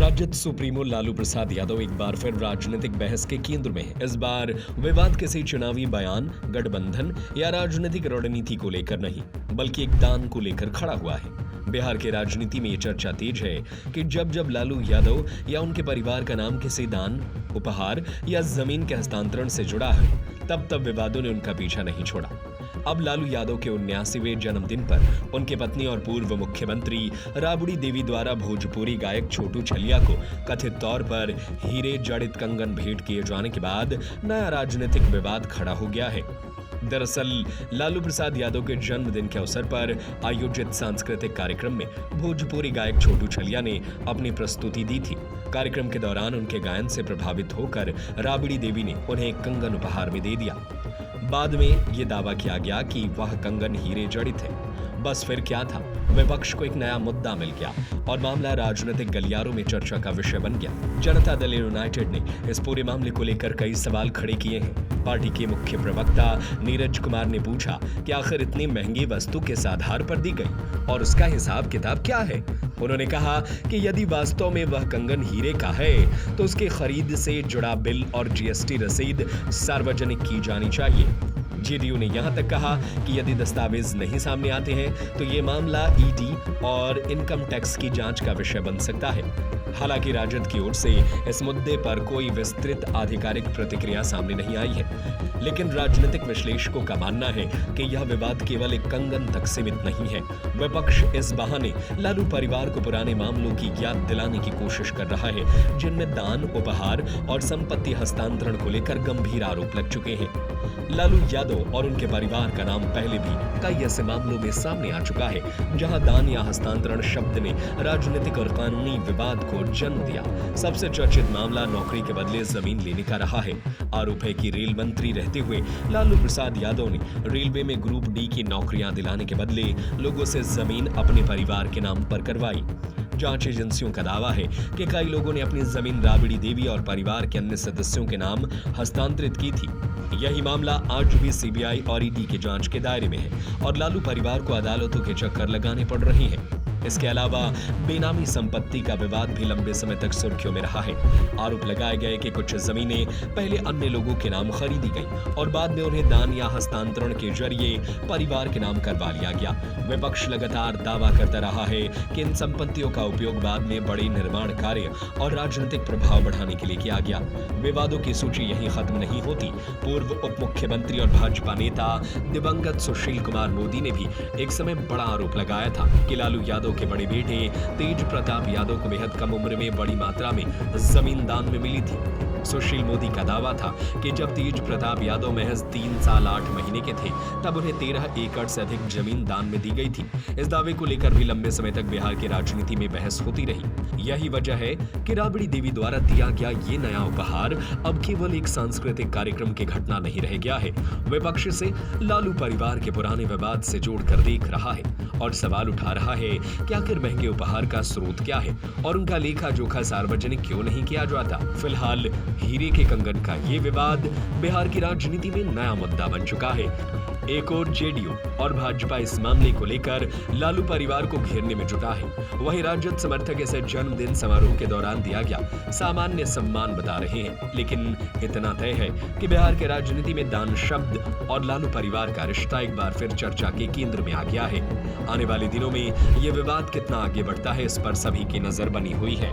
Rajad supremo Lalu Prasad Yadav एक बार फिर राजनीतिक बहस के केंद्र में है। इस बार विवाद किसी चुनावी बयान, गठबंधन या राजनीतिक रणनीति को लेकर नहीं, बल्कि एक दान को लेकर खड़ा हुआ है। बिहार की राजनीति में ये चर्चा तेज है कि जब जब लालू यादव या उनके परिवार का नाम किसी दान, उपहार या जमीन के हस्तांतरण से जुड़ा है, तब तब विवादों ने उनका पीछा नहीं छोड़ा। अब लालू यादव के 79वें जन्मदिन पर उनके पत्नी और पूर्व मुख्यमंत्री राबड़ी देवी द्वारा भोजपुरी गायक छोटू छलिया को कथित तौर पर हीरे जड़ित कंगन भेंट किए जाने के बाद नया राजनीतिक विवाद खड़ा हो गया है। दरअसल लालू प्रसाद यादव के जन्मदिन के अवसर पर आयोजित सांस्कृतिक कार्यक्रम में भोजपुरी गायक छोटू छलिया ने अपनी प्रस्तुति दी थी। कार्यक्रम के दौरान उनके गायन से प्रभावित होकर राबड़ी देवी ने उन्हें एक कंगन उपहार में दे दिया। बाद में ये दावा किया गया कि वह कंगन हीरे जड़ित है। बस फिर क्या था, विपक्ष को एक नया मुद्दा मिल गया और मामला राजनीतिक गलियारों में चर्चा का विषय बन गया। जनता दल यूनाइटेड ने इस पूरे मामले को लेकर कई सवाल खड़े किए हैं। पार्टी के मुख्य प्रवक्ता नीरज कुमार ने पूछा कि आखिर इतनी महंगी वस्तु किस आधार पर दी गई और उसका हिसाब किताब क्या है। उन्होंने कहा कि यदि वास्तव में वह कंगन हीरे का है तो उसकी खरीद से जुड़ा बिल और जीएसटी रसीद सार्वजनिक की जानी चाहिए। जेडीयू ने यहां तक कहा कि यदि दस्तावेज नहीं सामने आते हैं तो ये मामला ईडी और इनकम टैक्स की जांच का विषय बन सकता है। हालांकि राजद की ओर से इस मुद्दे पर कोई विस्तृत आधिकारिक प्रतिक्रिया सामने नहीं आई है, लेकिन राजनीतिक विश्लेषकों का मानना है कि यह विवाद केवल एक कंगन तक सीमित नहीं है। विपक्ष इस बहाने लालू परिवार को पुराने मामलों की याद दिलाने की कोशिश कर रहा है, जिनमें दान, उपहार और संपत्ति हस्तांतरण को लेकर गंभीर आरोप लग चुके हैं। लालू यादव और उनके परिवार का नाम पहले भी कई ऐसे मामलों में सामने आ चुका है जहां दान या हस्तांतरण शब्द ने राजनीतिक और कानूनी विवाद को जन्म दिया। सबसे चर्चित मामला नौकरी के बदले जमीन लेने का रहा है। आरोप है कि रेल मंत्री रहते हुए लालू प्रसाद यादव ने रेलवे में ग्रुप डी की नौकरियां दिलाने के बदले लोगों से जमीन अपने परिवार के नाम पर करवाई। जांच एजेंसियों का दावा है कि कई लोगों ने अपनी जमीन राबड़ी देवी और परिवार के अन्य सदस्यों के नाम हस्तांतरित की थी। यही मामला आज भी सीबीआई और ईडी के जांच के दायरे में है और लालू परिवार को अदालतों के चक्कर लगाने पड़ रहे हैं। इसके अलावा बेनामी संपत्ति का विवाद भी लंबे समय तक सुर्खियों में रहा है। आरोप लगाए गए कि कुछ जमीनें पहले अन्य लोगों के नाम खरीदी गई और बाद में उन्हें दान या हस्तांतरण के जरिए परिवार के नाम करवा लिया गया। विपक्ष लगातार दावा करता रहा है कि इन संपत्तियों का उपयोग बाद में बड़े निर्माण कार्य और राजनीतिक प्रभाव बढ़ाने के लिए किया गया। विवादों की सूची यहीं खत्म नहीं होती। पूर्व उप मुख्यमंत्री और भाजपा नेता दिवंगत सुशील कुमार मोदी ने भी एक समय बड़ा आरोप लगाया था कि लालू यादव के बड़े बेटे तेज प्रताप यादव को बेहद कम उम्र में बड़ी मात्रा में जमीन दान में मिली थी। सुशील मोदी का दावा था कि जब तेज प्रताप यादव महज 3 साल 8 महीने के थे तब उन्हें 13 एकड़ से अधिक जमीन दान में दी गई थी। इस दावे को लेकर भी लंबे समय तक बिहार की राजनीति में बहस होती रही। यही वजह है कि राबड़ी देवी द्वारा दिया गया ये नया उपहार अब केवल एक सांस्कृतिक कार्यक्रम की घटना नहीं रह गया है। विपक्ष से लालू परिवार के पुराने विवाद से जोड़कर देख रहा है और सवाल उठा रहा है कि आखिर महंगे उपहार का स्रोत क्या है और उनका लेखा जोखा सार्वजनिक क्यों नहीं किया जाता। फिलहाल हीरे के कंगन का ये विवाद बिहार की राजनीति में नया मुद्दा बन चुका है। एक और जेडीयू और भाजपा इस मामले को लेकर लालू परिवार को घेरने में जुटा है। वहीं राजद समर्थक इसे जन्मदिन समारोह के दौरान दिया गया सामान्य सम्मान बता रहे हैं, लेकिन इतना तय है कि बिहार के राजनीति में दान शब्द और लालू परिवार का रिश्ता एक बार फिर चर्चा के केंद्र में आ गया है। आने वाले दिनों में ये विवाद कितना आगे बढ़ता है, इस पर सभी की नजर बनी हुई है।